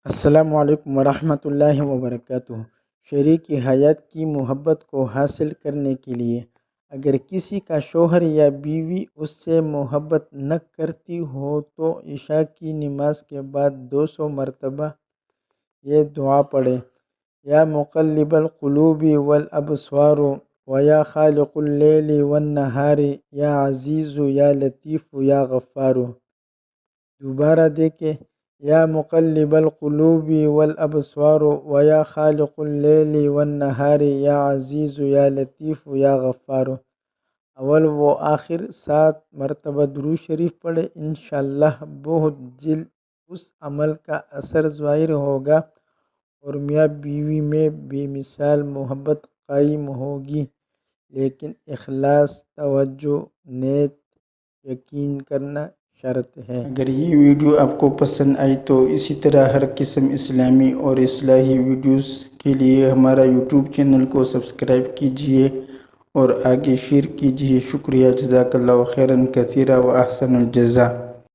السلام علیکم ورحمۃ اللہ وبرکاتہ۔ شریک حیات کی محبت کو حاصل کرنے کے لیے اگر کسی کا شوہر یا بیوی اس سے محبت نہ کرتی ہو تو عشاء کی نماز کے بعد 200 مرتبہ یہ دعا پڑھے: یا مقلب القلوب والابصار ویا خالق اللیل والنہار یا عزیز یا لطیف یا غفار۔ دوبارہ دیکھیں: یا مقلب القلوب والابصار ویا خالق اللیل والنہار یا عزیز یا لطیف یا غفار۔ اول و آخر 7 مرتبہ درود شریف پڑھے۔ انشاءاللہ بہت جلد اس عمل کا اثر ظاہر ہوگا اور میاں بیوی میں بے مثال محبت قائم ہوگی، لیکن اخلاص، توجہ، نیت، یقین کرنا شرط ہے۔ اگر یہ ویڈیو آپ کو پسند آئی تو اسی طرح ہر قسم اسلامی اور اصلاحی ویڈیوز کے لیے ہمارا یوٹیوب چینل کو سبسکرائب کیجیے اور آگے شیئر کیجیے۔ شکریہ، جزاک اللہ خیرا کثیرا و احسن الجزا۔